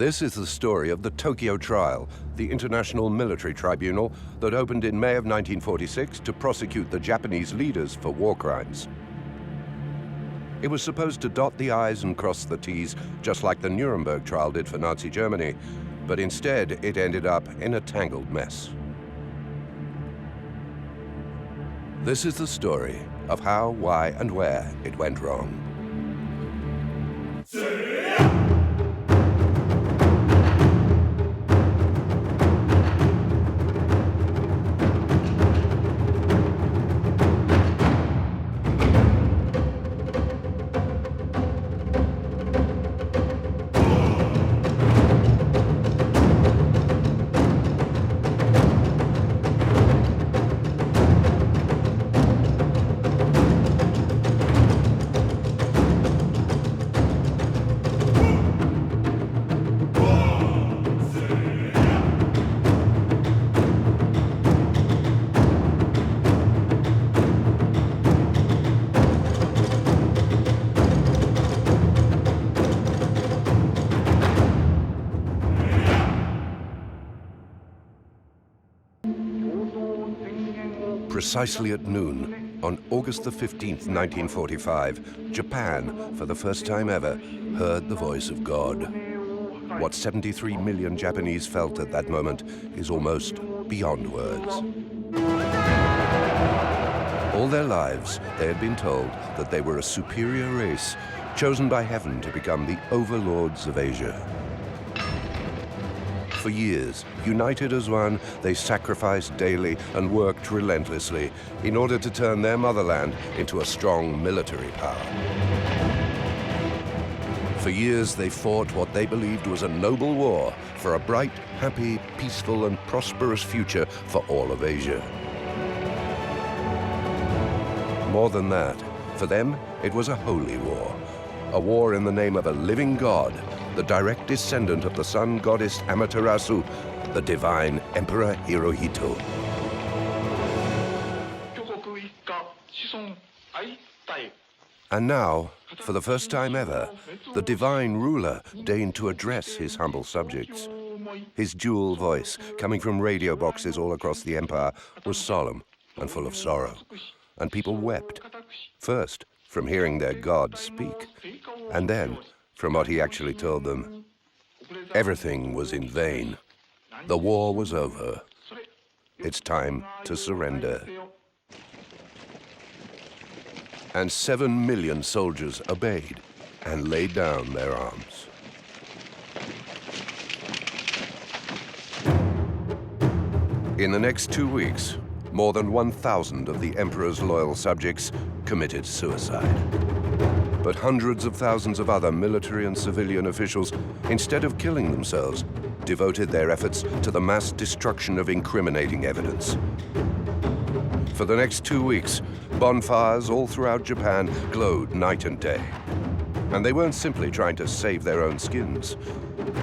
This is the story of the Tokyo trial, the International Military Tribunal that opened in May of 1946 to prosecute the Japanese leaders for war crimes. It was supposed to dot the I's and cross the T's, just like the Nuremberg trial did for Nazi Germany, but instead it ended up in a tangled mess. This is the story of how, why, and where it went wrong. Precisely at noon, on August the 15th, 1945, Japan, for the first time ever, heard the voice of God. What 73 million Japanese felt at that moment is almost beyond words. All their lives, they had been told that they were a superior race, chosen by heaven to become the overlords of Asia. For years, united as one, they sacrificed daily and worked relentlessly in order to turn their motherland into a strong military power. For years, they fought what they believed was a noble war for a bright, happy, peaceful, and prosperous future for all of Asia. More than that, for them, it was a holy war in the name of a living God, the direct descendant of the sun goddess Amaterasu, the divine Emperor Hirohito. And now, for the first time ever, the divine ruler deigned to address his humble subjects. His dual voice, coming from radio boxes all across the empire, was solemn and full of sorrow. And people wept, first from hearing their God speak, and then from what he actually told them. Everything was in vain. The war was over. It's time to surrender. And 7 million soldiers obeyed and laid down their arms. In the next 2 weeks, more than 1,000 of the emperor's loyal subjects committed suicide. But hundreds of thousands of other military and civilian officials, instead of killing themselves, devoted their efforts to the mass destruction of incriminating evidence. For the next 2 weeks, bonfires all throughout Japan glowed night and day. And they weren't simply trying to save their own skins.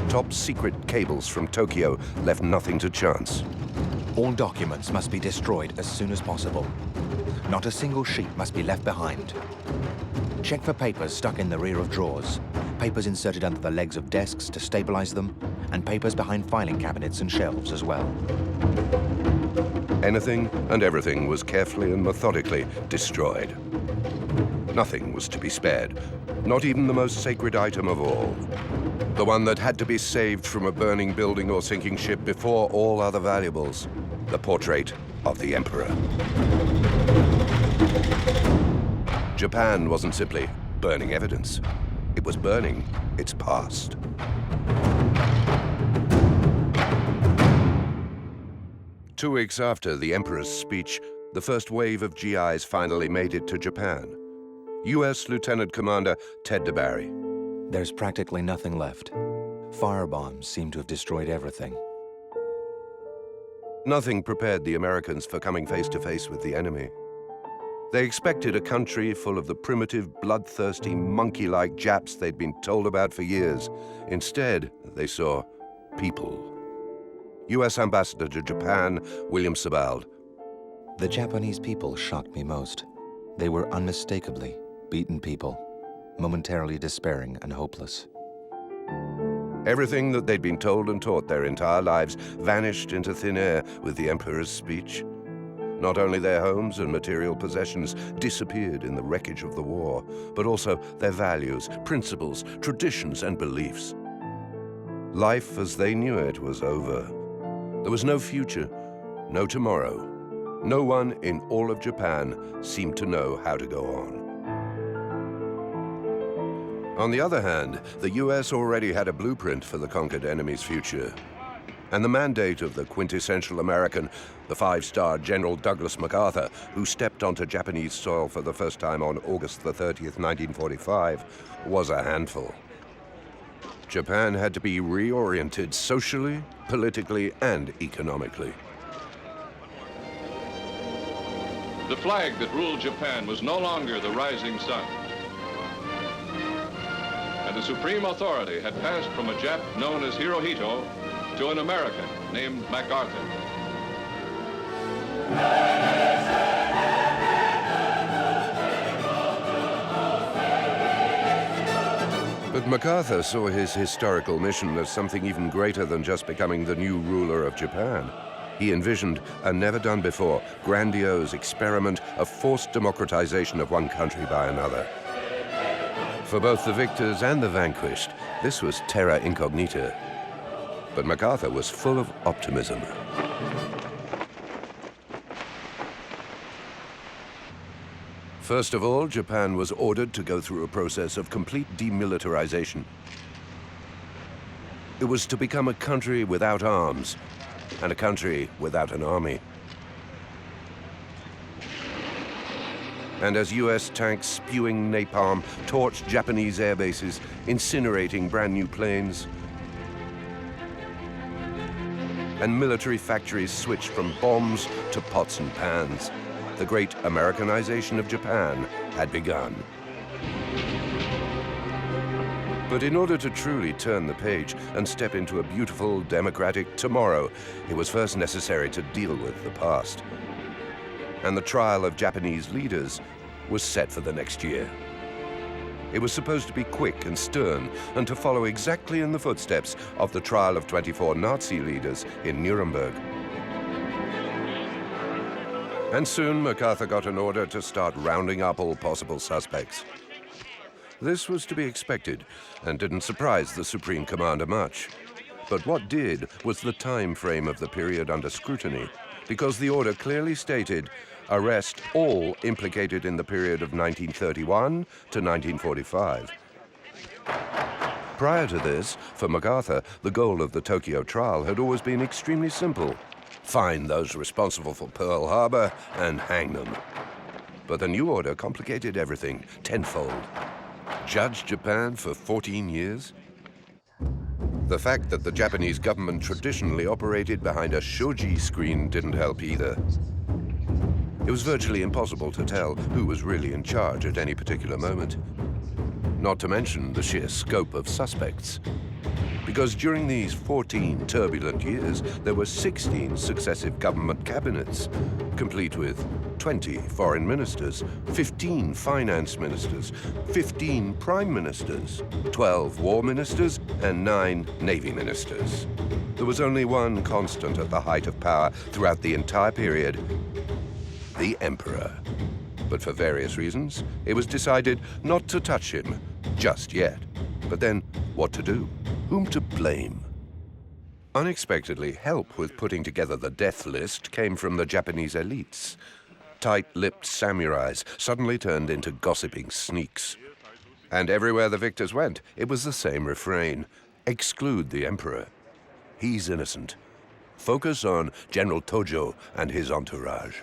Top secret cables from Tokyo left nothing to chance. All documents must be destroyed as soon as possible. Not a single sheet must be left behind. Check for papers stuck in the rear of drawers, papers inserted under the legs of desks to stabilize them, and papers behind filing cabinets and shelves as well. Anything and everything was carefully and methodically destroyed. Nothing was to be spared, not even the most sacred item of all. The one that had to be saved from a burning building or sinking ship before all other valuables, the portrait of the emperor. Japan wasn't simply burning evidence. It was burning its past. Two weeks after the emperor's speech, the first wave of GIs finally made it to Japan. U.S. Lieutenant Commander Ted DeBarry. There's practically nothing left. Firebombs seem to have destroyed everything. Nothing prepared the Americans for coming face to face with the enemy. They expected a country full of the primitive, bloodthirsty, monkey-like Japs they'd been told about for years. Instead, they saw people. U.S. Ambassador to Japan, William Sebald. The Japanese people shocked me most. They were unmistakably beaten people, momentarily despairing and hopeless. Everything that they'd been told and taught their entire lives vanished into thin air with the Emperor's speech. Not only their homes and material possessions disappeared in the wreckage of the war, but also their values, principles, traditions, and beliefs. Life as they knew it was over. There was no future, no tomorrow. No one in all of Japan seemed to know how to go on. On the other hand, the US already had a blueprint for the conquered enemy's future. And the mandate of the quintessential American, the five-star General Douglas MacArthur, who stepped onto Japanese soil for the first time on August the 30th, 1945, was a handful. Japan had to be reoriented socially, politically, and economically. The flag that ruled Japan was no longer the rising sun. And the supreme authority had passed from a Jap known as Hirohito to an American named MacArthur. But MacArthur saw his historical mission as something even greater than just becoming the new ruler of Japan. He envisioned a never-done-before, grandiose experiment of forced democratization of one country by another. For both the victors and the vanquished, this was terra incognita. But MacArthur was full of optimism. First of all, Japan was ordered to go through a process of complete demilitarization. It was to become a country without arms, and a country without an army. And as US tanks spewing napalm torched Japanese air bases, incinerating brand new planes, and military factories switched from bombs to pots and pans, the great Americanization of Japan had begun. But in order to truly turn the page and step into a beautiful, democratic tomorrow, it was first necessary to deal with the past. And the trial of Japanese leaders was set for the next year. It was supposed to be quick and stern and to follow exactly in the footsteps of the trial of 24 Nazi leaders in Nuremberg. And soon MacArthur got an order to start rounding up all possible suspects. This was to be expected and didn't surprise the Supreme Commander much. But what did was the time frame of the period under scrutiny, because the order clearly stated, arrest all implicated in the period of 1931 to 1945. Prior to this, for MacArthur, the goal of the Tokyo trial had always been extremely simple. Find those responsible for Pearl Harbor and hang them. But the new order complicated everything tenfold. Judge Japan for 14 years? The fact that the Japanese government traditionally operated behind a shoji screen didn't help either. It was virtually impossible to tell who was really in charge at any particular moment. Not to mention the sheer scope of suspects. Because during these 14 turbulent years, there were 16 successive government cabinets, complete with 20 foreign ministers, 15 finance ministers, 15 prime ministers, 12 war ministers, and 9 navy ministers. There was only one constant at the height of power throughout the entire period: the Emperor. But for various reasons, it was decided not to touch him just yet. But then, what to do? Whom to blame? Unexpectedly, help with putting together the death list came from the Japanese elites. Tight-lipped samurais suddenly turned into gossiping sneaks. And everywhere the victors went, it was the same refrain: exclude the Emperor. He's innocent. Focus on General Tojo and his entourage.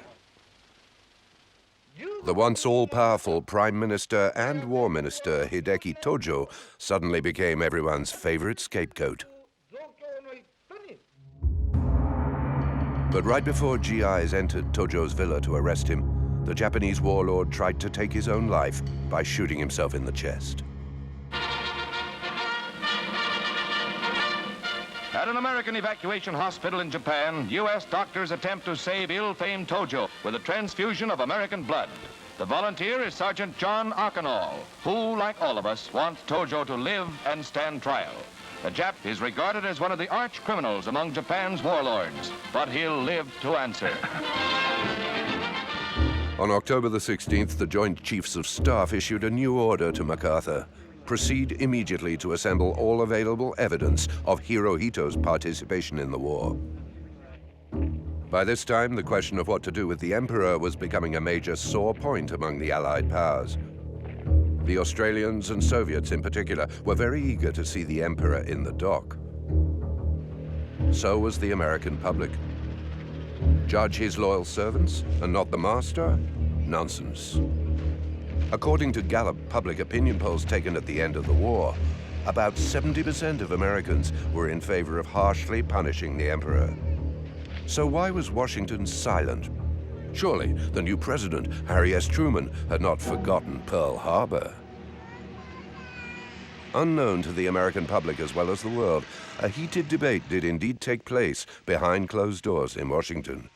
The once all-powerful Prime Minister and War Minister Hideki Tojo suddenly became everyone's favorite scapegoat. But right before GIs entered Tojo's villa to arrest him, the Japanese warlord tried to take his own life by shooting himself in the chest. At an American evacuation hospital in Japan, U.S. doctors attempt to save ill-famed Tojo with a transfusion of American blood. The volunteer is Sergeant John Akinall, who, like all of us, wants Tojo to live and stand trial. The Jap is regarded as one of the arch criminals among Japan's warlords, but he'll live to answer. On October the 16th, the Joint Chiefs of Staff issued a new order to MacArthur. Proceed immediately to assemble all available evidence of Hirohito's participation in the war. By this time, the question of what to do with the Emperor was becoming a major sore point among the Allied powers. The Australians and Soviets in particular were very eager to see the Emperor in the dock. So was the American public. Judge his loyal servants and not the master? Nonsense. According to Gallup public opinion polls taken at the end of the war, about 70% of Americans were in favor of harshly punishing the Emperor. So why was Washington silent? Surely the new president, Harry S. Truman, had not forgotten Pearl Harbor. Unknown to the American public as well as the world, a heated debate did indeed take place behind closed doors in Washington.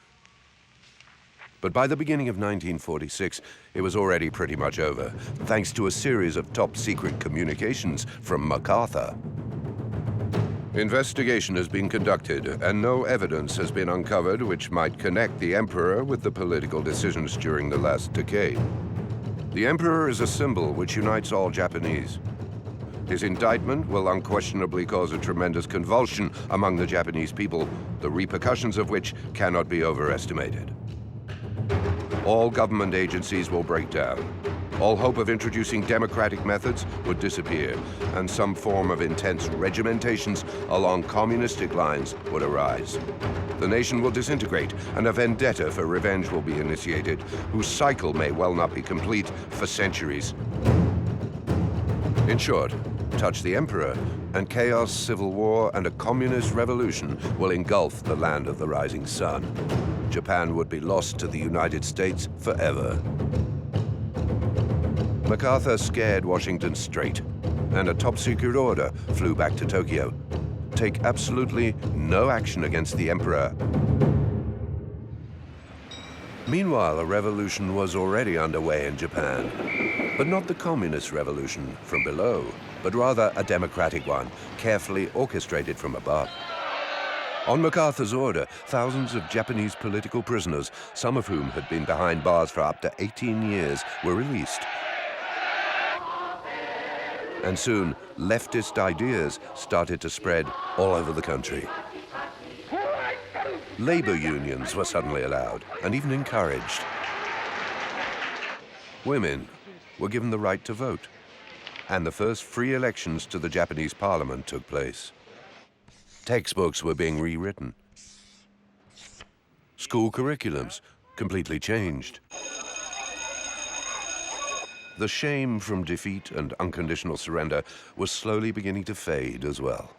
But by the beginning of 1946, it was already pretty much over, thanks to a series of top-secret communications from MacArthur. Investigation has been conducted, and no evidence has been uncovered which might connect the Emperor with the political decisions during the last decade. The Emperor is a symbol which unites all Japanese. His indictment will unquestionably cause a tremendous convulsion among the Japanese people, the repercussions of which cannot be overestimated. All government agencies will break down. All hope of introducing democratic methods would disappear, and some form of intense regimentations along communistic lines would arise. The nation will disintegrate, and a vendetta for revenge will be initiated, whose cycle may well not be complete for centuries. In short, touch the Emperor, and chaos, civil war, and a communist revolution will engulf the land of the rising sun. Japan would be lost to the United States forever. MacArthur scared Washington straight, and a top-secret order flew back to Tokyo. Take absolutely no action against the Emperor. Meanwhile, a revolution was already underway in Japan, but not the communist revolution from below, but rather a democratic one, carefully orchestrated from above. On MacArthur's order, thousands of Japanese political prisoners, some of whom had been behind bars for up to 18 years, were released. And soon, leftist ideas started to spread all over the country. Labor unions were suddenly allowed and even encouraged. Women were given the right to vote, and the first free elections to the Japanese parliament took place. Textbooks were being rewritten. School curriculums completely changed. The shame from defeat and unconditional surrender was slowly beginning to fade as well.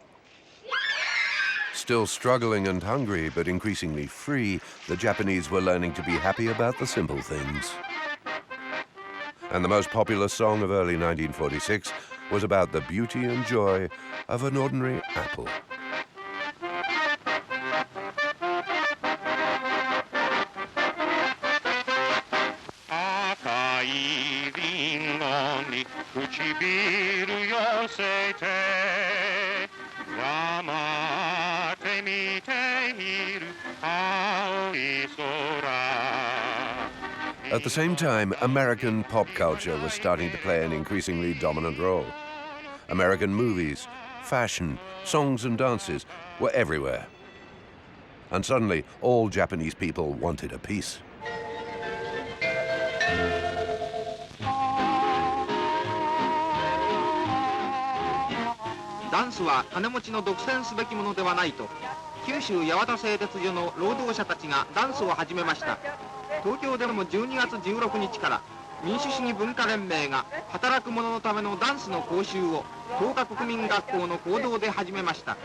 Still struggling and hungry, but increasingly free, the Japanese were learning to be happy about the simple things. And the most popular song of early 1946 was about the beauty and joy of an ordinary apple. At the same time, American pop culture was starting to play an increasingly dominant role. American movies, fashion, songs and dances were everywhere. And suddenly, all Japanese people wanted a piece. ダンスは金持ちの独占すべきものではないと、九州八幡製鉄所の労働者たちがダンスを始めました。東京でも12月16日から民主主義文化連盟が働く者のためのダンスの講習を東華国民学校の講堂で始めました。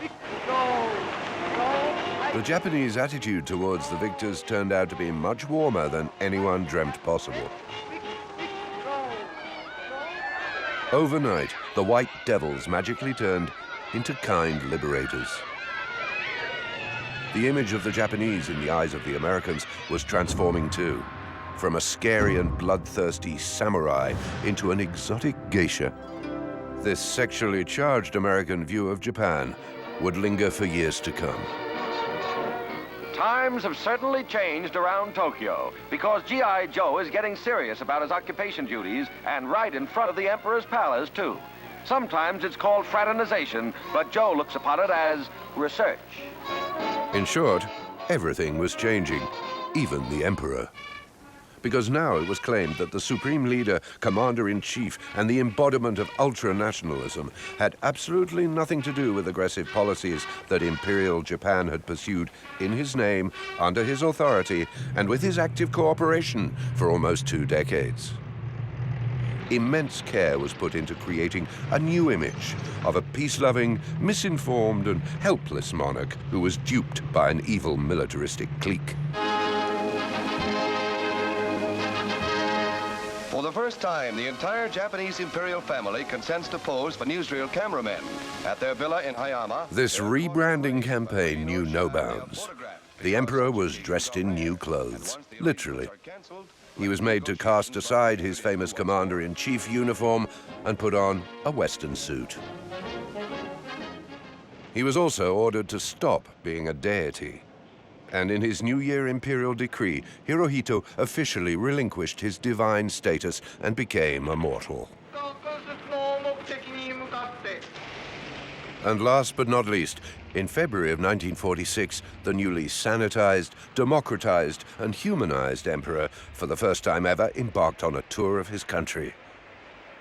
The Japanese attitude towards the victors turned out to be much warmer than anyone dreamt possible. Overnight, the white devils magically turned into kind liberators. The image of the Japanese in the eyes of the Americans was transforming too, from a scary and bloodthirsty samurai into an exotic geisha. This sexually charged American view of Japan would linger for years to come. Times have certainly changed around Tokyo because G.I. Joe is getting serious about his occupation duties and right in front of the Emperor's palace, too. Sometimes it's called fraternization, but Joe looks upon it as research. In short, everything was changing, even the Emperor. Because now it was claimed that the supreme leader, commander-in-chief, and the embodiment of ultra-nationalism had absolutely nothing to do with aggressive policies that Imperial Japan had pursued in his name, under his authority, and with his active cooperation for almost 2 decades. Immense care was put into creating a new image of a peace-loving, misinformed, and helpless monarch who was duped by an evil militaristic clique. For the first time, the entire Japanese imperial family consents to pose for newsreel cameramen at their villa in Hayama. This rebranding campaign knew no bounds. The Emperor was dressed in new clothes, literally. He was made to cast aside his famous commander-in-chief uniform and put on a Western suit. He was also ordered to stop being a deity. And in his New Year imperial decree, Hirohito officially relinquished his divine status and became a mortal. And last but not least, in February of 1946, the newly sanitized, democratized, and humanized emperor, for the first time ever, embarked on a tour of his country.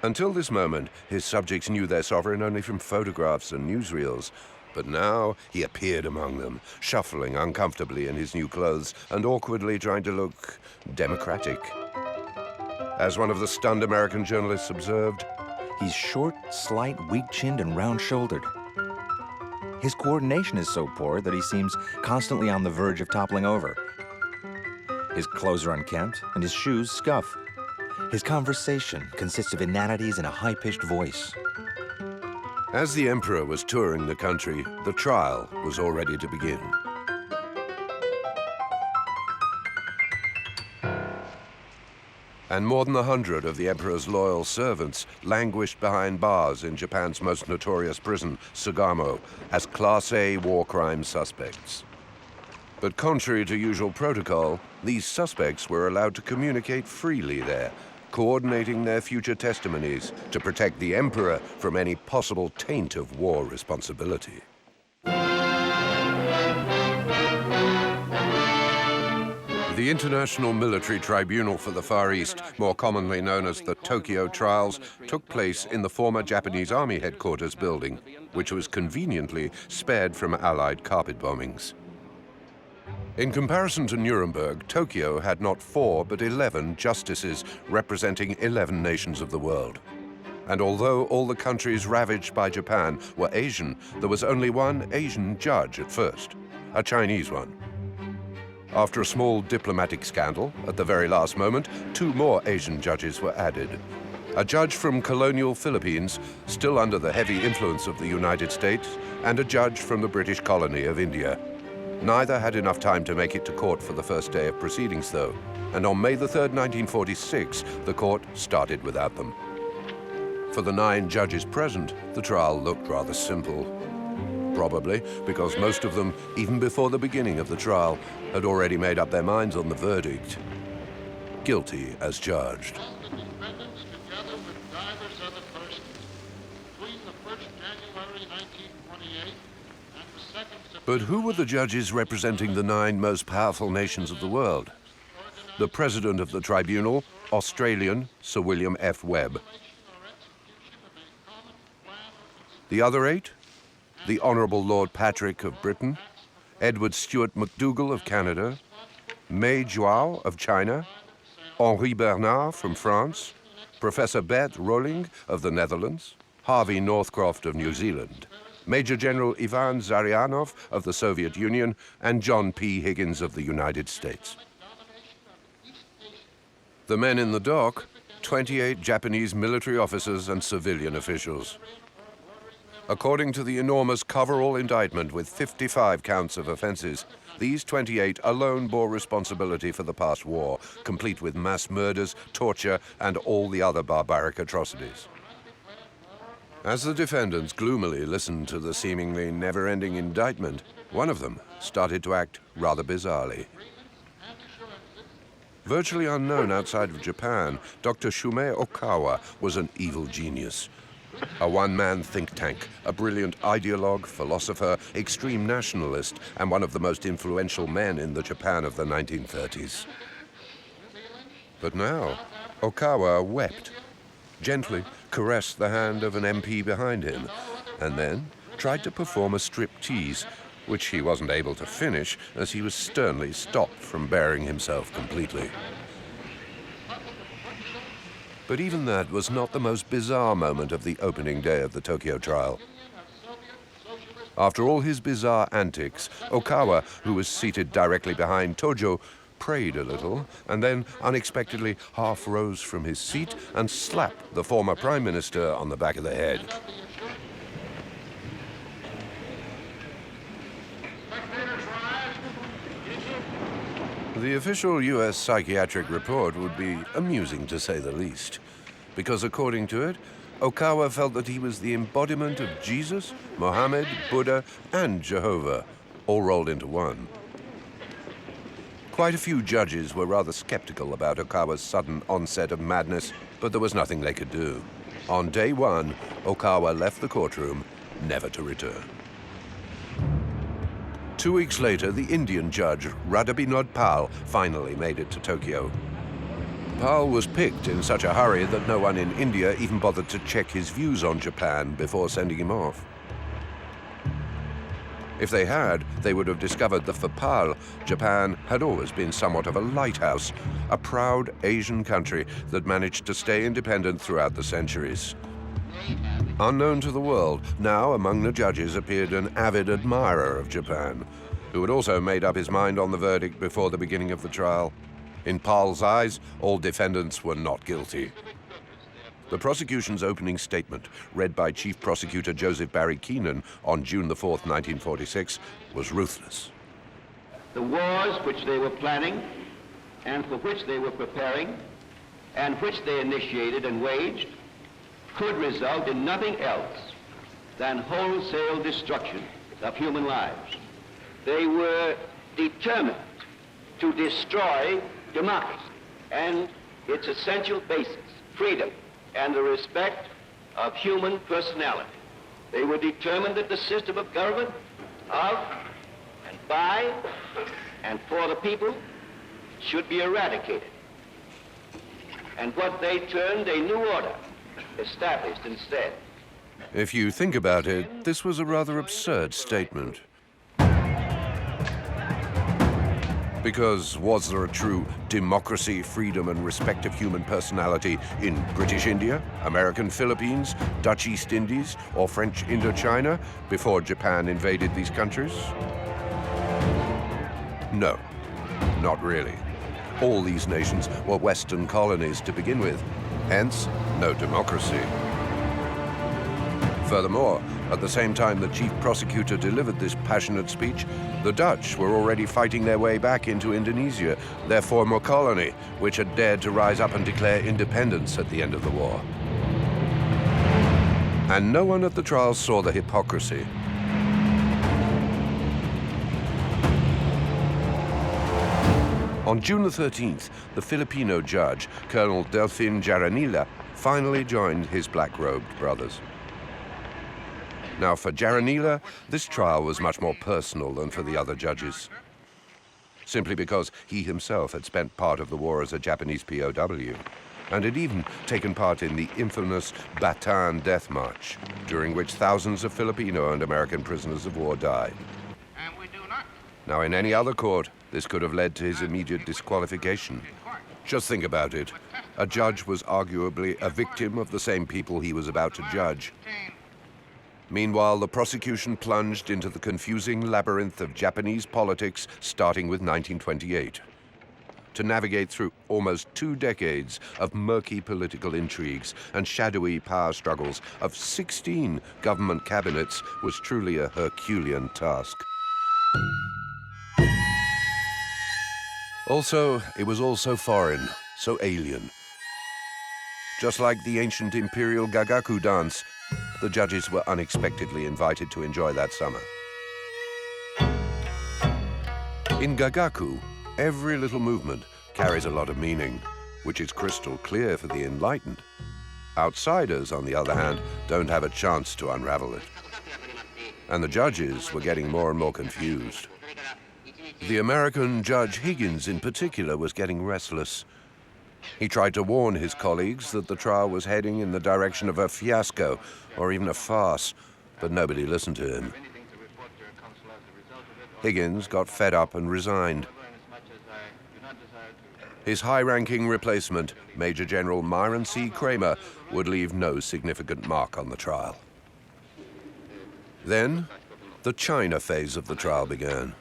Until this moment, his subjects knew their sovereign only from photographs and newsreels. But now he appeared among them, shuffling uncomfortably in his new clothes and awkwardly trying to look democratic. As one of the stunned American journalists observed, He's short, slight, weak-chinned, and round-shouldered. His coordination is so poor that he seems constantly on the verge of toppling over. His clothes are unkempt, and his shoes scuff. His conversation consists of inanities and a high-pitched voice. as the emperor was touring the country, the trial was all ready to begin. And more than 100 of the emperor's loyal servants languished behind bars in Japan's most notorious prison, Sugamo, as Class A war crime suspects. But contrary to usual protocol, these suspects were allowed to communicate freely there, coordinating their future testimonies to protect the emperor from any possible taint of war responsibility. The International Military Tribunal for the Far East, more commonly known as the Tokyo Trials, took place in the former Japanese Army headquarters building, which was conveniently spared from Allied carpet bombings. In comparison to Nuremberg, Tokyo had not 4 but 11 justices representing 11 nations of the world. And although all the countries ravaged by Japan were Asian, there was only one Asian judge at first, a Chinese one. After a small diplomatic scandal, at the very last moment, 2 more Asian judges were added. A judge from colonial Philippines, still under the heavy influence of the United States, and a judge from the British colony of India. Neither had enough time to make it to court for the first day of proceedings, though, and on May the 3rd, 1946, the court started without them. For the 9 judges present, the trial looked rather simple. Probably because most of them, even before the beginning of the trial, had already made up their minds on the verdict. Guilty as charged. The defendants, together with divers other persons, between the 1st January 1928 and the 2nd September... But who were the judges representing the 9 most powerful nations of the world? The president of the tribunal, Australian Sir William F. Webb. The other 8? The Honourable Lord Patrick of Britain, Edward Stuart MacDougall of Canada, Mei Zhuo of China, Henri Bernard from France, Professor Bert Rolling of the Netherlands, Harvey Northcroft of New Zealand, Major General Ivan Zarianov of the Soviet Union, and John P. Higgins of the United States. The men in the dock, 28 Japanese military officers and civilian officials. According to the enormous coverall indictment with 55 counts of offenses, these 28 alone bore responsibility for the past war, complete with mass murders, torture, and all the other barbaric atrocities. As the defendants gloomily listened to the seemingly never-ending indictment, one of them started to act rather bizarrely. Virtually unknown outside of Japan, Dr. Shumei Okawa was an evil genius. A one-man think tank, a brilliant ideologue, philosopher, extreme nationalist, and one of the most influential men in the Japan of the 1930s. But now, Okawa wept, gently caressed the hand of an MP behind him, and then tried to perform a striptease, which he wasn't able to finish as he was sternly stopped from bearing himself completely. But even that was not the most bizarre moment of the opening day of the Tokyo trial. After all his bizarre antics, Okawa, who was seated directly behind Tojo, prayed a little and then unexpectedly half rose from his seat and slapped the former prime minister on the back of the head. The official US psychiatric report would be amusing to say the least, because according to it, Okawa felt that he was the embodiment of Jesus, Mohammed, Buddha, and Jehovah, all rolled into one. Quite a few judges were rather skeptical about Okawa's sudden onset of madness, but there was nothing they could do. On day one, Okawa left the courtroom, never to return. 2 weeks later, the Indian judge, Radhabinod Pal, finally made it to Tokyo. Pal was picked in such a hurry that no one in India even bothered to check his views on Japan before sending him off. If they had, they would have discovered that for Pal, Japan had always been somewhat of a lighthouse, a proud Asian country that managed to stay independent throughout the centuries. Unknown to the world, now among the judges appeared an avid admirer of Japan, who had also made up his mind on the verdict before the beginning of the trial. In Pal's eyes, all defendants were not guilty. The prosecution's opening statement, read by Chief Prosecutor Joseph Barry Keenan on June the 4th, 1946, was ruthless. The wars which they were planning and for which they were preparing and which they initiated and waged could result in nothing else than wholesale destruction of human lives. They were determined to destroy democracy and its essential basis, freedom and the respect of human personality. They were determined that the system of government of and by and for the people should be eradicated. And what they termed a new order established instead. If you think about it, this was a rather absurd statement. Because was there a true democracy, freedom, and respect of human personality in British India, American Philippines, Dutch East Indies, or French Indochina before Japan invaded these countries? No, not really. All these nations were Western colonies to begin with, hence no democracy. Furthermore, at the same time the chief prosecutor delivered this passionate speech, the Dutch were already fighting their way back into Indonesia, their former colony, which had dared to rise up and declare independence at the end of the war. And no one at the trial saw the hypocrisy. On June the 13th, the Filipino judge, Colonel Delfin Jaranilla, finally joined his black-robed brothers. Now, for Jaranilla, this trial was much more personal than for the other judges, simply because he himself had spent part of the war as a Japanese POW, and had even taken part in the infamous Bataan Death March, during which thousands of Filipino and American prisoners of war died. Now, in any other court, this could have led to his immediate disqualification. Just think about it. A judge was arguably a victim of the same people he was about to judge. Meanwhile, the prosecution plunged into the confusing labyrinth of Japanese politics, starting with 1928. To navigate through almost 2 decades of murky political intrigues and shadowy power struggles of 16 government cabinets was truly a Herculean task. Also, it was all so foreign, so alien. Just like the ancient imperial Gagaku dance, the judges were unexpectedly invited to enjoy that summer. In Gagaku, every little movement carries a lot of meaning, which is crystal clear for the enlightened. Outsiders, on the other hand, don't have a chance to unravel it. And the judges were getting more and more confused. The American Judge Higgins, in particular, was getting restless. He tried to warn his colleagues that the trial was heading in the direction of a fiasco or even a farce, but nobody listened to him. Higgins got fed up and resigned. His high-ranking replacement, Major General Myron C. Kramer, would leave no significant mark on the trial. Then, the China phase of the trial began.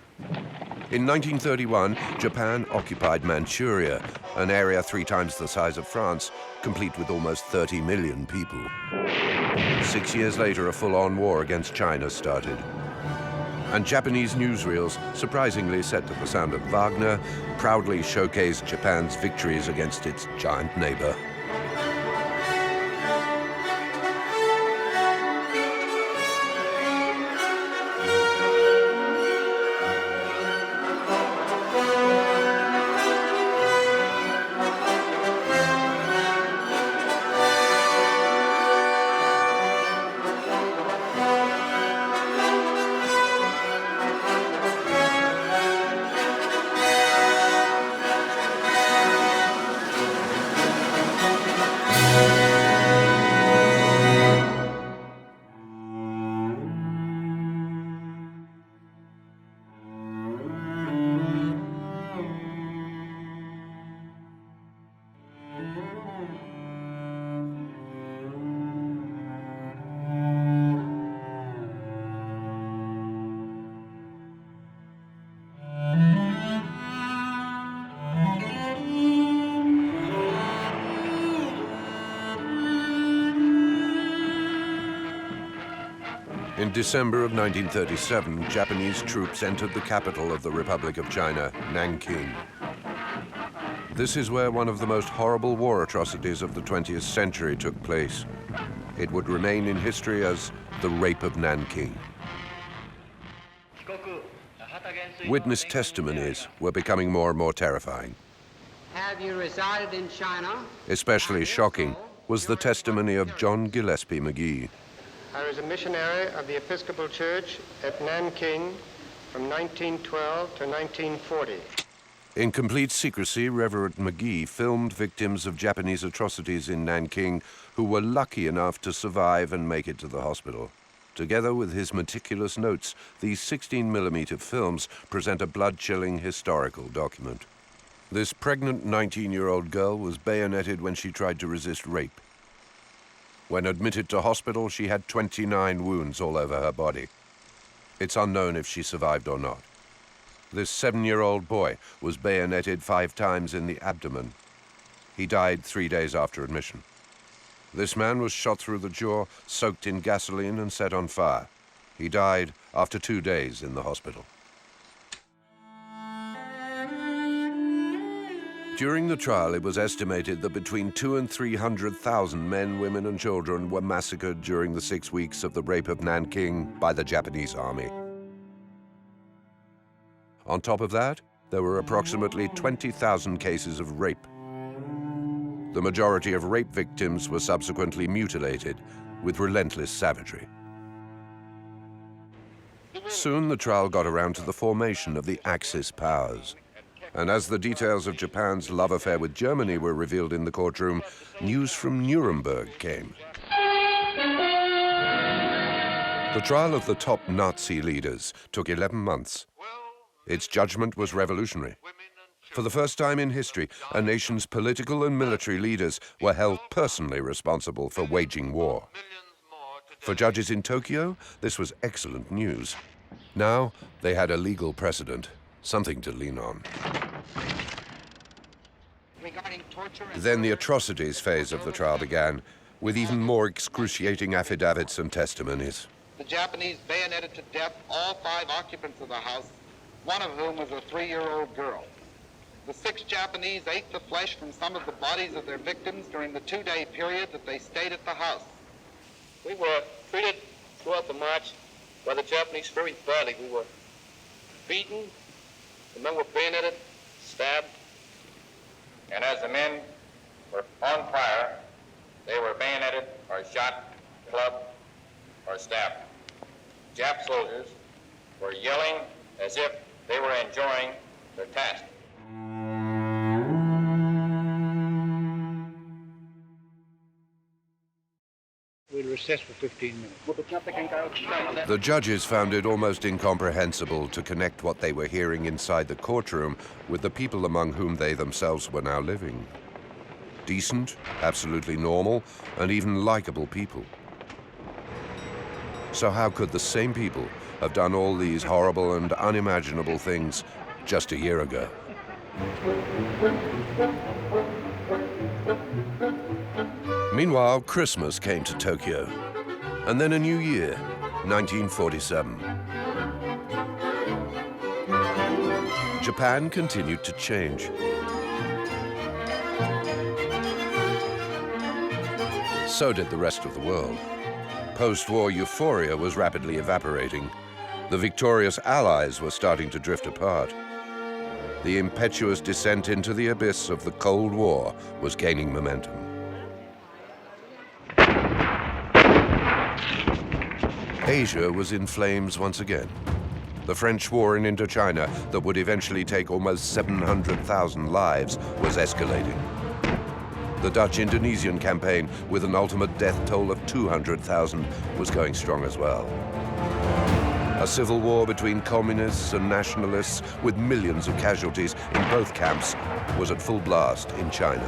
In 1931, Japan occupied Manchuria, an area 3 times the size of France, complete with almost 30 million people. 6 years later, a full-on war against China started. And Japanese newsreels, surprisingly set to the sound of Wagner, proudly showcased Japan's victories against its giant neighbor. In December of 1937, Japanese troops entered the capital of the Republic of China, Nanking. This is where one of the most horrible war atrocities of the 20th century took place. It would remain in history as the Rape of Nanking. Witness testimonies were becoming more and more terrifying. Have you resided in China? Especially shocking was the testimony of John Gillespie McGee. I was a missionary of the Episcopal Church at Nanking from 1912 to 1940. In complete secrecy, Reverend McGee filmed victims of Japanese atrocities in Nanking who were lucky enough to survive and make it to the hospital. Together with his meticulous notes, these 16mm films present a blood-chilling historical document. This pregnant 19-year-old girl was bayoneted when she tried to resist rape. When admitted to hospital, she had 29 wounds all over her body. It's unknown if she survived or not. This 7-year-old boy was bayoneted 5 times in the abdomen. He died 3 days after admission. This man was shot through the jaw, soaked in gasoline and set on fire. He died after 2 days in the hospital. During the trial, it was estimated that between 200,000 and 300,000 men, women, and children were massacred during the 6 weeks of the Rape of Nanking by the Japanese army. On top of that, there were approximately 20,000 cases of rape. The majority of rape victims were subsequently mutilated with relentless savagery. Soon the trial got around to the formation of the Axis powers. And as the details of Japan's love affair with Germany were revealed in the courtroom, news from Nuremberg came. The trial of the top Nazi leaders took 11 months. Its judgment was revolutionary. For the first time in history, a nation's political and military leaders were held personally responsible for waging war. For judges in Tokyo, this was excellent news. Now they had a legal precedent, something to lean on. Then the atrocities phase of the trial began, with even more excruciating affidavits and testimonies. The Japanese bayoneted to death all 5 occupants of the house, one of whom was a 3-year-old girl. The 6 Japanese ate the flesh from some of the bodies of their victims during the 2-day period that they stayed at the house. We were treated throughout the march by the Japanese very badly. We were beaten, the men were bayoneted, stabbed. And as the men were on fire, they were bayoneted or shot, clubbed, or stabbed. Jap soldiers were yelling as if they were enjoying their task. We'll recess for 15 minutes. The judges found it almost incomprehensible to connect what they were hearing inside the courtroom with the people among whom they themselves were now living. Decent, absolutely normal, and even likable people. So how could the same people have done all these horrible and unimaginable things just a year ago? Meanwhile, Christmas came to Tokyo, and then a new year, 1947. Japan continued to change. So did the rest of the world. Post-war euphoria was rapidly evaporating. The victorious Allies were starting to drift apart. The impetuous descent into the abyss of the Cold War was gaining momentum. Asia was in flames once again. The French war in Indochina that would eventually take almost 700,000 lives was escalating. The Dutch-Indonesian campaign, with an ultimate death toll of 200,000, was going strong as well. A civil war between communists and nationalists, with millions of casualties in both camps, was at full blast in China.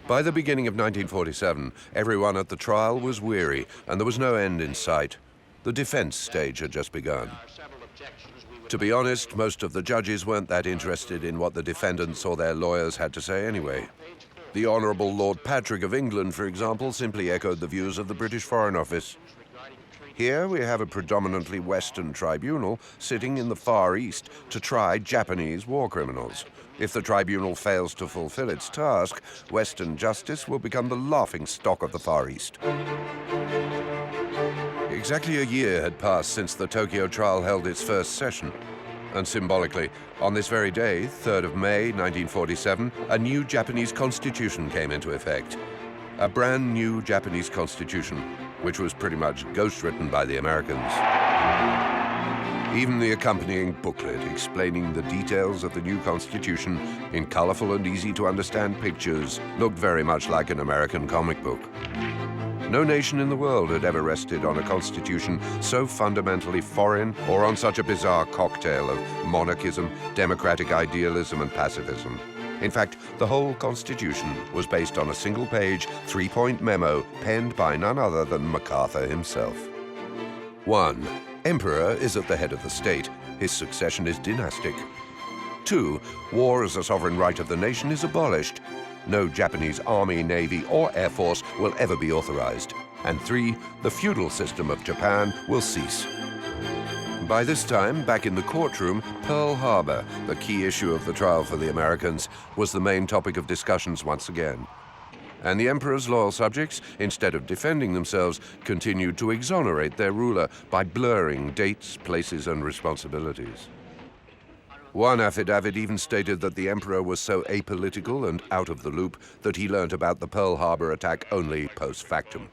By the beginning of 1947, everyone at the trial was weary, and there was no end in sight. The defense stage had just begun. To be honest, most of the judges weren't that interested in what the defendants or their lawyers had to say anyway. The Honourable Lord Patrick of England, for example, simply echoed the views of the British Foreign Office. Here we have a predominantly Western tribunal sitting in the Far East to try Japanese war criminals. If the tribunal fails to fulfill its task, Western justice will become the laughingstock of the Far East. Exactly a year had passed since the Tokyo trial held its first session. And symbolically, on this very day, 3rd of May, 1947, a new Japanese constitution came into effect. A brand new Japanese constitution, which was pretty much ghostwritten by the Americans. Even the accompanying booklet explaining the details of the new constitution in colorful and easy-to-understand pictures looked very much like an American comic book. No nation in the world had ever rested on a constitution so fundamentally foreign or on such a bizarre cocktail of monarchism, democratic idealism, and pacifism. In fact, the whole constitution was based on a single-page, 3-point memo penned by none other than MacArthur himself. 1. Emperor is at the head of the state. His succession is dynastic. 2. War as a sovereign right of the nation is abolished. No Japanese army, navy, or air force will ever be authorized. And 3, the feudal system of Japan will cease. By this time, back in the courtroom, Pearl Harbor, the key issue of the trial for the Americans, was the main topic of discussions once again. And the emperor's loyal subjects, instead of defending themselves, continued to exonerate their ruler by blurring dates, places, and responsibilities. One affidavit even stated that the emperor was so apolitical and out of the loop that he learnt about the Pearl Harbor attack only post factum.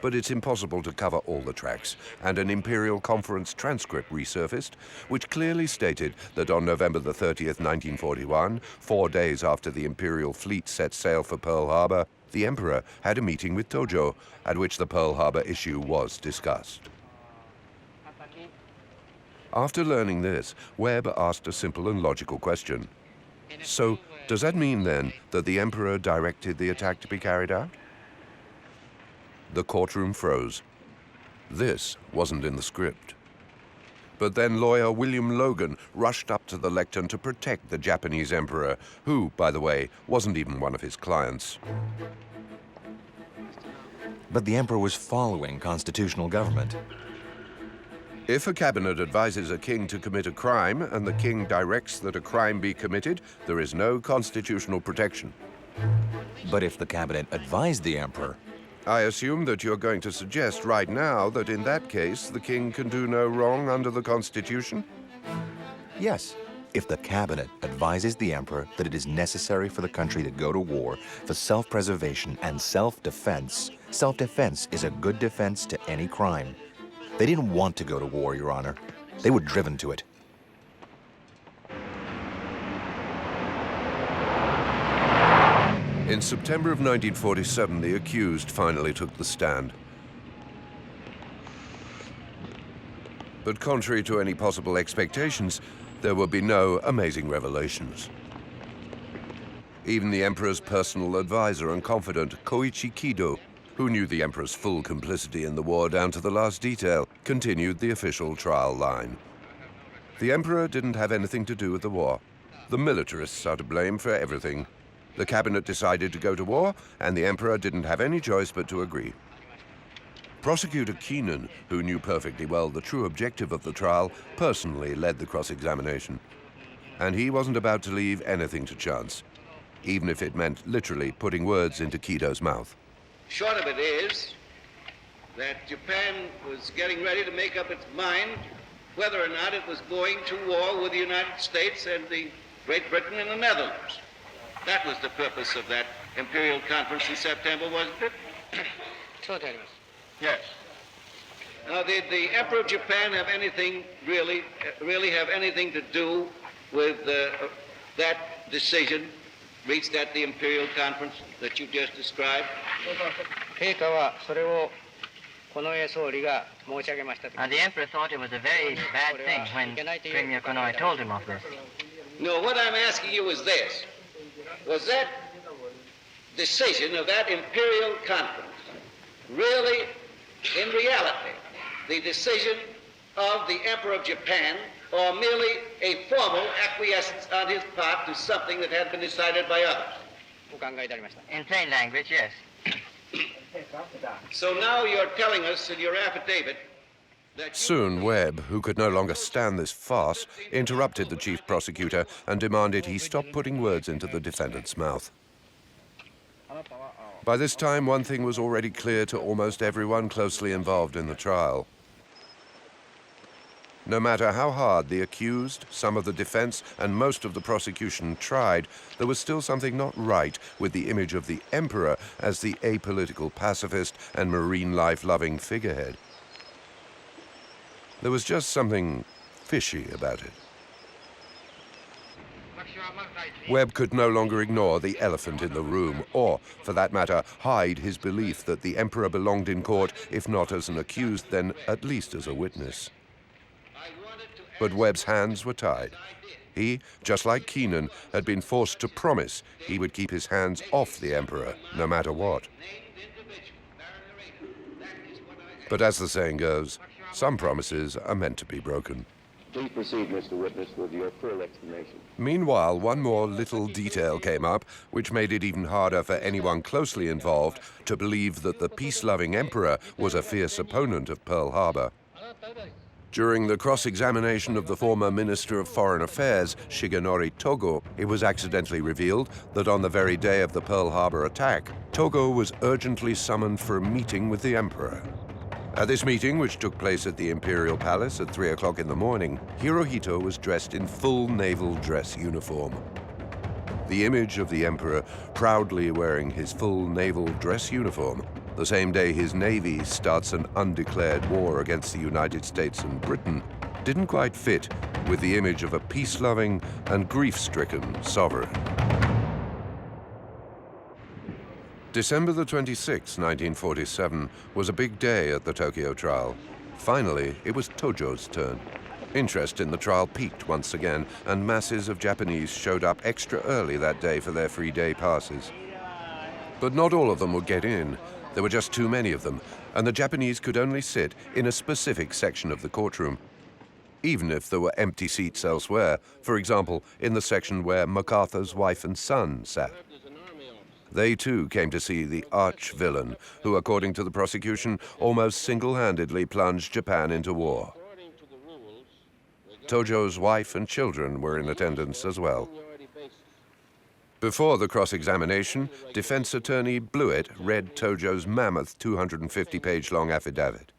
But it's impossible to cover all the tracks, and an Imperial Conference transcript resurfaced, which clearly stated that on November the 30th, 1941, 4 days after the Imperial fleet set sail for Pearl Harbor, the emperor had a meeting with Tojo, at which the Pearl Harbor issue was discussed. After learning this, Webb asked a simple and logical question. So, does that mean then that the emperor directed the attack to be carried out? The courtroom froze. This wasn't in the script. But then lawyer William Logan rushed up to the lectern to protect the Japanese emperor, who, by the way, wasn't even one of his clients. But the emperor was following constitutional government. If a cabinet advises a king to commit a crime and the king directs that a crime be committed, there is no constitutional protection. But if the cabinet advised the emperor... I assume that you're going to suggest right now that in that case the king can do no wrong under the Constitution? Yes. If the cabinet advises the emperor that it is necessary for the country to go to war for self-preservation and self-defense, self-defense is a good defense to any crime. They didn't want to go to war, Your Honor. They were driven to it. In September of 1947, the accused finally took the stand. But contrary to any possible expectations, there would be no amazing revelations. Even the emperor's personal advisor and confidant, Koichi Kido, who knew the emperor's full complicity in the war down to the last detail, continued the official trial line. The emperor didn't have anything to do with the war. The militarists are to blame for everything. The cabinet decided to go to war, and the emperor didn't have any choice but to agree. Prosecutor Keenan, who knew perfectly well the true objective of the trial, personally led the cross-examination. And he wasn't about to leave anything to chance, even if it meant literally putting words into Kido's mouth. Short of it is that Japan was getting ready to make up its mind whether or not it was going to war with the United States and the Great Britain and the Netherlands. That was the purpose of that imperial conference in September, wasn't it? Yes. Now, did the Emperor of Japan have anything, really have anything to do with that decision reached at the imperial conference that you just described? The Emperor thought it was a very bad thing when Premier Konoe told him of this. No, what I'm asking you is this. Was that decision of that imperial conference really, in reality, the decision of the Emperor of Japan, or merely a formal acquiescence on his part to something that had been decided by others? In plain language, yes. So now you're telling us in your affidavit that... Soon, Webb, who could no longer stand this farce, interrupted the chief prosecutor and demanded he stop putting words into the defendant's mouth. By this time, one thing was already clear to almost everyone closely involved in the trial. No matter how hard the accused, some of the defense, and most of the prosecution tried, there was still something not right with the image of the emperor as the apolitical pacifist and marine life-loving figurehead. There was just something fishy about it. Webb could no longer ignore the elephant in the room, or, for that matter, hide his belief that the emperor belonged in court, if not as an accused, then at least as a witness. But Webb's hands were tied. He, just like Keenan, had been forced to promise he would keep his hands off the emperor, no matter what. But as the saying goes, some promises are meant to be broken. Please proceed, Mr. Witness, with your full explanation. Meanwhile, one more little detail came up, which made it even harder for anyone closely involved to believe that the peace-loving emperor was a fierce opponent of Pearl Harbor. During the cross-examination of the former Minister of Foreign Affairs, Shigenori Togo, it was accidentally revealed that on the very day of the Pearl Harbor attack, Togo was urgently summoned for a meeting with the emperor. At this meeting, which took place at the Imperial Palace at 3 o'clock in the morning, Hirohito was dressed in full naval dress uniform. The image of the emperor proudly wearing his full naval dress uniform, the same day his navy starts an undeclared war against the United States and Britain, didn't quite fit with the image of a peace-loving and grief-stricken sovereign. December the 26th, 1947, was a big day at the Tokyo trial. Finally, it was Tojo's turn. Interest in the trial peaked once again, and masses of Japanese showed up extra early that day for their free day passes. But not all of them would get in. There were just too many of them, and the Japanese could only sit in a specific section of the courtroom, even if there were empty seats elsewhere, for example, in the section where MacArthur's wife and son sat. They too came to see the arch-villain, who, according to the prosecution, almost single-handedly plunged Japan into war. Tojo's wife and children were in attendance as well. Before the cross-examination, defense attorney Blewett read Tojo's mammoth 250-page-long affidavit.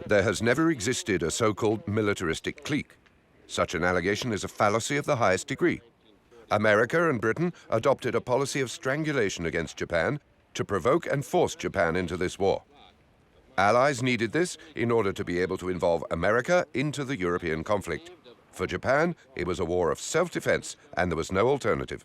There has never existed a so-called militaristic clique. Such an allegation is a fallacy of the highest degree. America and Britain adopted a policy of strangulation against Japan to provoke and force Japan into this war. Allies needed this in order to be able to involve America into the European conflict. For Japan, it was a war of self-defense, and there was no alternative.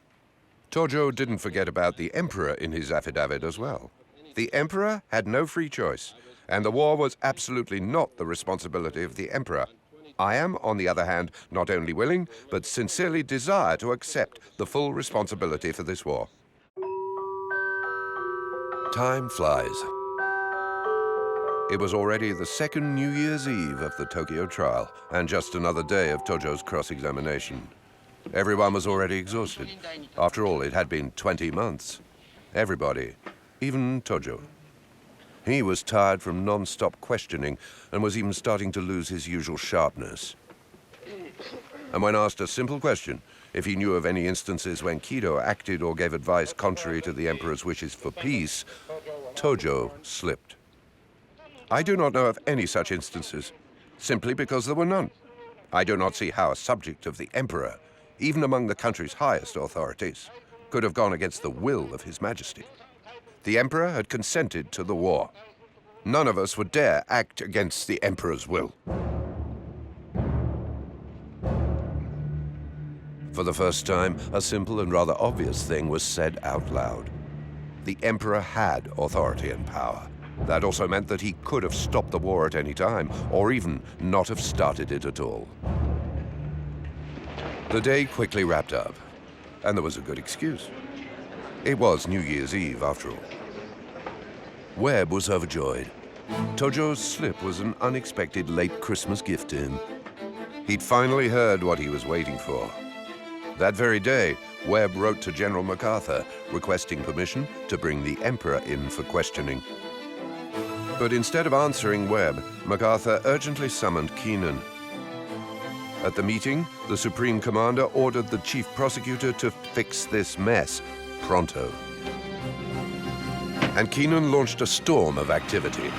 Tojo didn't forget about the Emperor in his affidavit as well. The Emperor had no free choice, and the war was absolutely not the responsibility of the Emperor. I am, on the other hand, not only willing, but sincerely desire to accept the full responsibility for this war. Time flies. It was already the second New Year's Eve of the Tokyo trial, and just another day of Tojo's cross-examination. Everyone was already exhausted. After all, it had been 20 months. Everybody, even Tojo. He was tired from non-stop questioning and was even starting to lose his usual sharpness. And when asked a simple question, if he knew of any instances when Kido acted or gave advice contrary to the Emperor's wishes for peace, Tojo slipped. I do not know of any such instances, simply because there were none. I do not see how a subject of the Emperor, even among the country's highest authorities, could have gone against the will of His Majesty. The Emperor had consented to the war. None of us would dare act against the Emperor's will. For the first time, a simple and rather obvious thing was said out loud. The Emperor had authority and power. That also meant that he could have stopped the war at any time, or even not have started it at all. The day quickly wrapped up, and there was a good excuse. It was New Year's Eve, after all. Webb was overjoyed. Tojo's slip was an unexpected late Christmas gift to him. He'd finally heard what he was waiting for. That very day, Webb wrote to General MacArthur, requesting permission to bring the Emperor in for questioning. But instead of answering Webb, MacArthur urgently summoned Keenan. At the meeting, the Supreme Commander ordered the Chief Prosecutor to fix this mess pronto. And Keenan launched a storm of activity.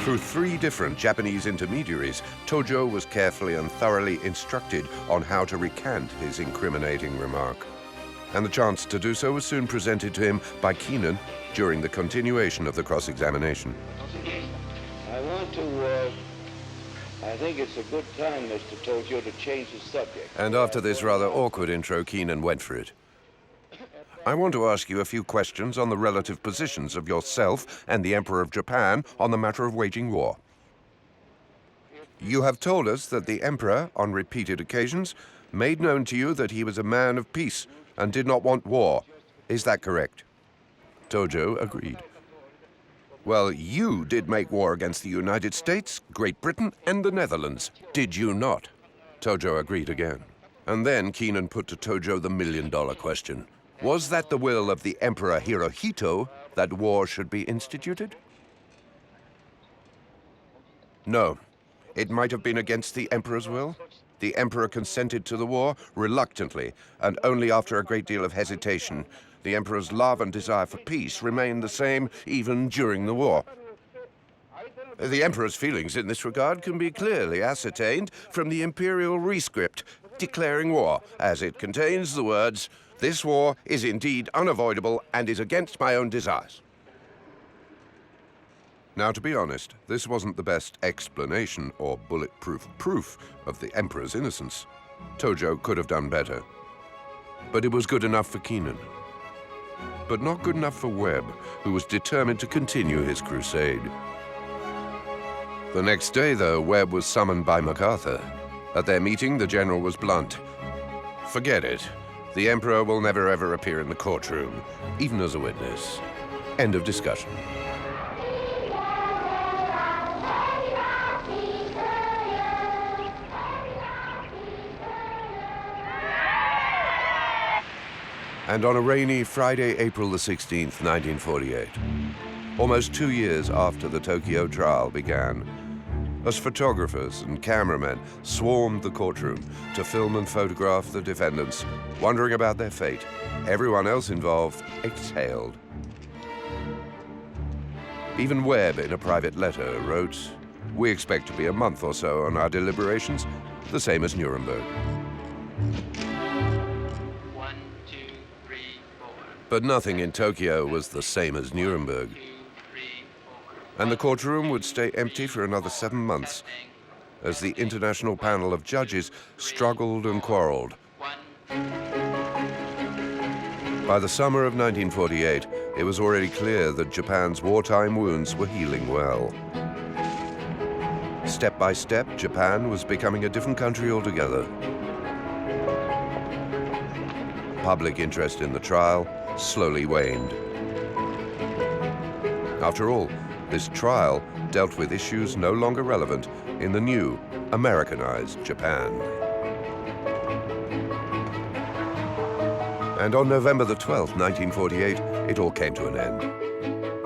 Through 3 different Japanese intermediaries, Tojo was carefully and thoroughly instructed on how to recant his incriminating remark. And the chance to do so was soon presented to him by Keenan during the continuation of the cross-examination. I think it's a good time, Mr. Tojo, to change the subject. And after this rather awkward intro, Keenan went for it. I want to ask you a few questions on the relative positions of yourself and the Emperor of Japan on the matter of waging war. You have told us that the Emperor, on repeated occasions, made known to you that he was a man of peace and did not want war. Is that correct? Tojo agreed. Well, you did make war against the United States, Great Britain, and the Netherlands, did you not? Tojo agreed again. And then Keenan put to Tojo the million-dollar question. Was that the will of the Emperor Hirohito that war should be instituted? No. It might have been against the Emperor's will. The Emperor consented to the war reluctantly, and only after a great deal of hesitation. The Emperor's love and desire for peace remained the same even during the war. The Emperor's feelings in this regard can be clearly ascertained from the imperial rescript declaring war, as it contains the words, "This war is indeed unavoidable and is against my own desires." Now, to be honest, this wasn't the best explanation or bulletproof proof of the Emperor's innocence. Tojo could have done better. But it was good enough for Keenan. But not good enough for Webb, who was determined to continue his crusade. The next day, though, Webb was summoned by MacArthur. At their meeting, the general was blunt. Forget it. The Emperor will never ever appear in the courtroom, even as a witness. End of discussion. And on a rainy Friday, April the 16th, 1948, almost 2 years after the Tokyo trial began, as photographers and cameramen swarmed the courtroom to film and photograph the defendants, wondering about their fate. Everyone else involved exhaled. Even Webb, in a private letter, wrote, "We expect to be a month or so on our deliberations, the same as Nuremberg." 1, 2, 3, 4. But nothing in Tokyo was the same as Nuremberg. And the courtroom would stay empty for another 7 months as the international panel of judges struggled and quarreled. By the summer of 1948, it was already clear that Japan's wartime wounds were healing well. Step by step, Japan was becoming a different country altogether. Public interest in the trial slowly waned. After all, this trial dealt with issues no longer relevant in the new, Americanized Japan. And on November the 12th, 1948, it all came to an end.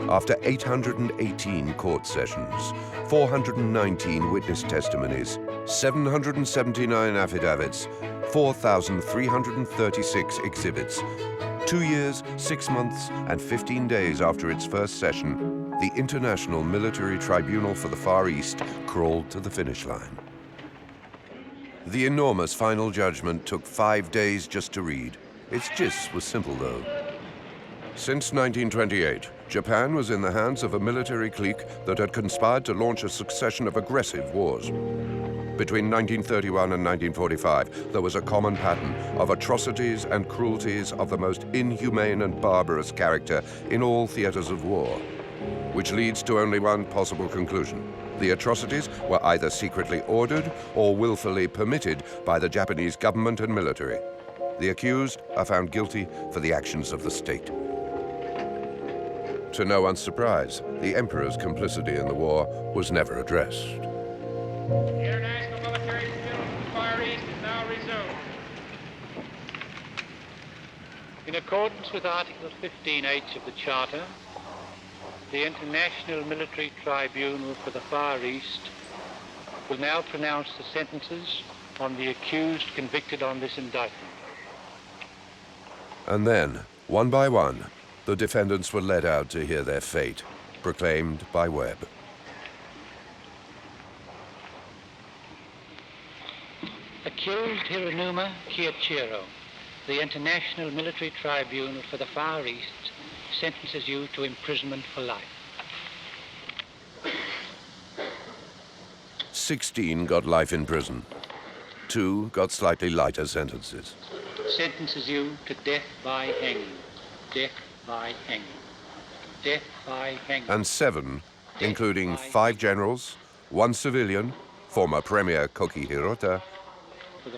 After 818 court sessions, 419 witness testimonies, 779 affidavits, 4,336 exhibits, 2 years, 6 months, and 15 days after its first session, the International Military Tribunal for the Far East crawled to the finish line. The enormous final judgment took 5 days just to read. Its gist was simple, though. Since 1928, Japan was in the hands of a military clique that had conspired to launch a succession of aggressive wars. Between 1931 and 1945, there was a common pattern of atrocities and cruelties of the most inhumane and barbarous character in all theaters of war, which leads to only one possible conclusion. The atrocities were either secretly ordered or willfully permitted by the Japanese government and military. The accused are found guilty for the actions of the state. To no one's surprise, the emperor's complicity in the war was never addressed. The International Military Tribunal for the Far East is now resumed. In accordance with Article 15H of the Charter, the International Military Tribunal for the Far East will now pronounce the sentences on the accused convicted on this indictment. And then, one by one, the defendants were led out to hear their fate, proclaimed by Webb. Accused Hironuma Kiichiro, the International Military Tribunal for the Far East sentences you to imprisonment for life. 16 got life in prison. 2 got slightly lighter sentences. Sentences you to death by hanging, death by hanging, death by hanging. And 7, including 5 generals, 1 civilian, former Premier Koki Hirota,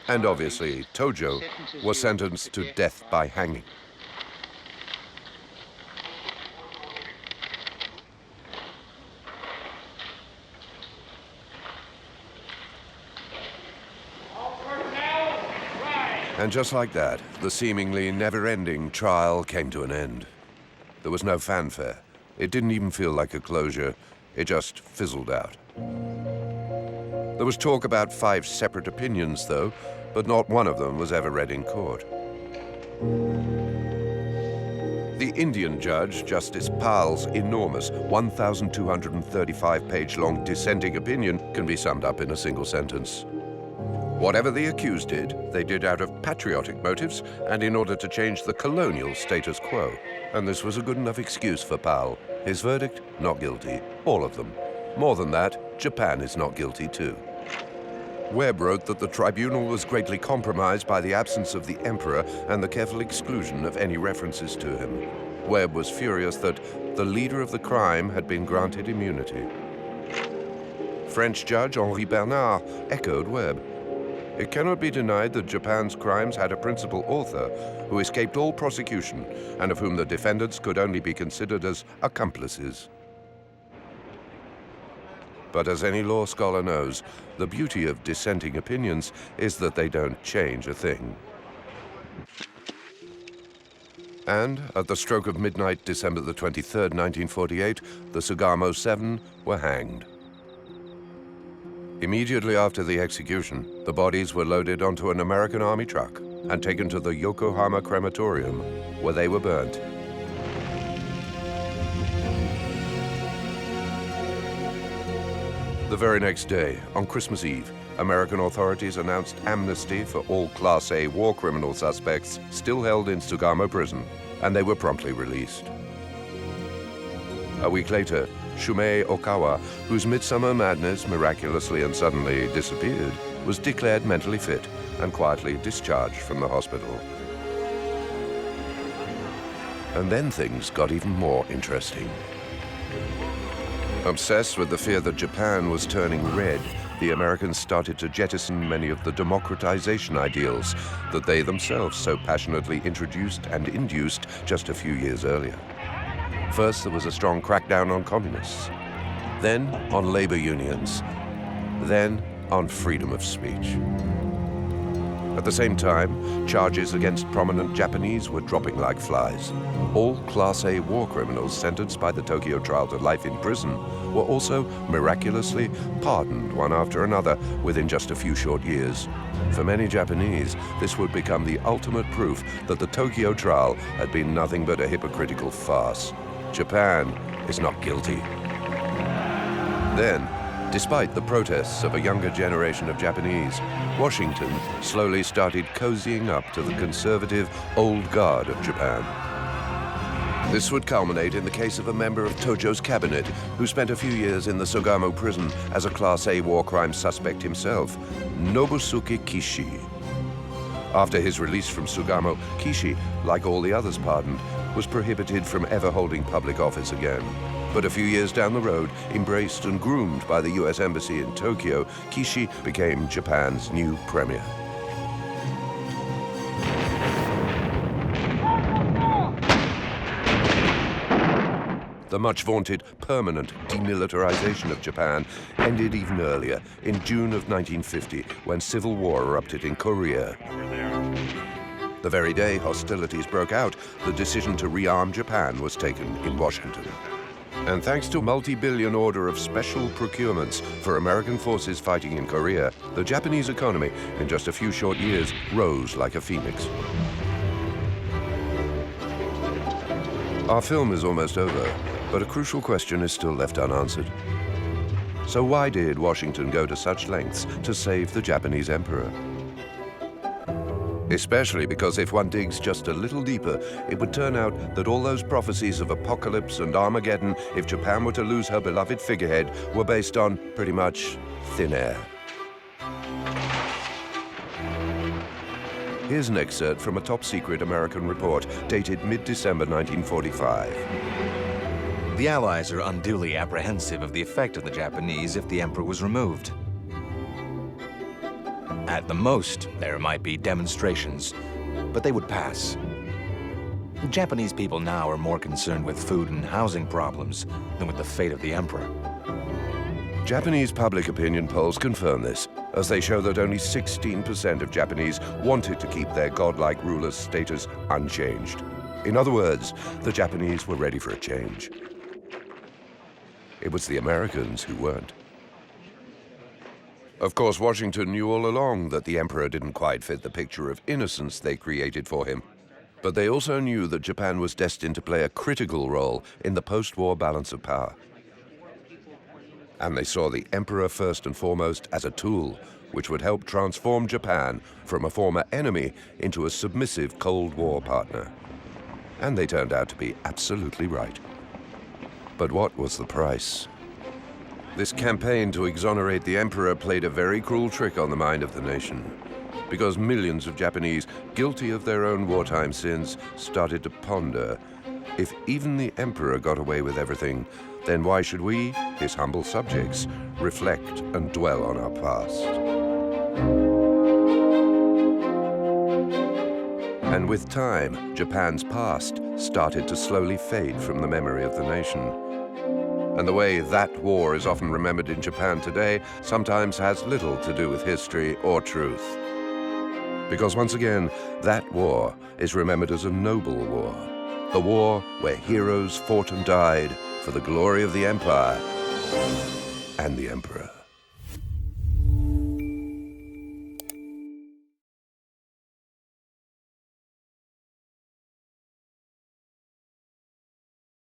and obviously Tojo, were sentenced to death by hanging. And just like that, the seemingly never-ending trial came to an end. There was no fanfare. It didn't even feel like a closure. It just fizzled out. There was talk about 5 separate opinions, though, but not one of them was ever read in court. The Indian judge, Justice Pal's enormous 1,235-page-long dissenting opinion can be summed up in a single sentence. Whatever the accused did, they did out of patriotic motives and in order to change the colonial status quo. And this was a good enough excuse for Pal. His verdict, not guilty. All of them. More than that, Japan is not guilty too. Webb wrote that the tribunal was greatly compromised by the absence of the emperor and the careful exclusion of any references to him. Webb was furious that the leader of the crime had been granted immunity. French judge Henri Bernard echoed Webb. It cannot be denied that Japan's crimes had a principal author who escaped all prosecution and of whom the defendants could only be considered as accomplices. But as any law scholar knows, the beauty of dissenting opinions is that they don't change a thing. And at the stroke of midnight, December the 23rd, 1948, the Sugamo 7 were hanged. Immediately after the execution, the bodies were loaded onto an American army truck and taken to the Yokohama crematorium, where they were burnt. The very next day, on Christmas Eve, American authorities announced amnesty for all Class A war criminal suspects still held in Sugamo prison, and they were promptly released. A week later, Shumei Okawa, whose midsummer madness miraculously and suddenly disappeared, was declared mentally fit and quietly discharged from the hospital. And then things got even more interesting. Obsessed with the fear that Japan was turning red, the Americans started to jettison many of the democratization ideals that they themselves so passionately introduced and induced just a few years earlier. First, there was a strong crackdown on communists, then on labor unions, then on freedom of speech. At the same time, charges against prominent Japanese were dropping like flies. All Class A war criminals sentenced by the Tokyo trial to life in prison were also miraculously pardoned one after another within just a few short years. For many Japanese, this would become the ultimate proof that the Tokyo trial had been nothing but a hypocritical farce. Japan is not guilty. Then, despite the protests of a younger generation of Japanese, Washington slowly started cozying up to the conservative old guard of Japan. This would culminate in the case of a member of Tojo's cabinet who spent a few years in the Sugamo prison as a Class A war crime suspect himself, Nobusuke Kishi. After his release from Sugamo, Kishi, like all the others pardoned, was prohibited from ever holding public office again. But a few years down the road, embraced and groomed by the US Embassy in Tokyo, Kishi became Japan's new premier. The much vaunted permanent demilitarization of Japan ended even earlier, in June of 1950, when civil war erupted in Korea. The very day hostilities broke out, the decision to rearm Japan was taken in Washington. And thanks to a multi-billion order of special procurements for American forces fighting in Korea, the Japanese economy, in just a few short years, rose like a phoenix. Our film is almost over, but a crucial question is still left unanswered. So why did Washington go to such lengths to save the Japanese emperor? Especially because if one digs just a little deeper, it would turn out that all those prophecies of apocalypse and Armageddon if Japan were to lose her beloved figurehead were based on, pretty much, thin air. Here's an excerpt from a top-secret American report dated mid-December 1945. The Allies are unduly apprehensive of the effect of the Japanese if the emperor was removed. At the most, there might be demonstrations, but they would pass. The Japanese people now are more concerned with food and housing problems than with the fate of the emperor. Japanese public opinion polls confirm this, as they show that only 16% of Japanese wanted to keep their godlike ruler's status unchanged. In other words, the Japanese were ready for a change. It was the Americans who weren't. Of course, Washington knew all along that the emperor didn't quite fit the picture of innocence they created for him. But they also knew that Japan was destined to play a critical role in the post-war balance of power. And they saw the emperor first and foremost as a tool which would help transform Japan from a former enemy into a submissive Cold War partner. And they turned out to be absolutely right. But what was the price? This campaign to exonerate the emperor played a very cruel trick on the mind of the nation, because millions of Japanese, guilty of their own wartime sins, started to ponder, if even the emperor got away with everything, then why should we, his humble subjects, reflect and dwell on our past? And with time, Japan's past started to slowly fade from the memory of the nation. And the way that war is often remembered in Japan today sometimes has little to do with history or truth. Because once again, that war is remembered as a noble war. A war where heroes fought and died for the glory of the empire and the emperor.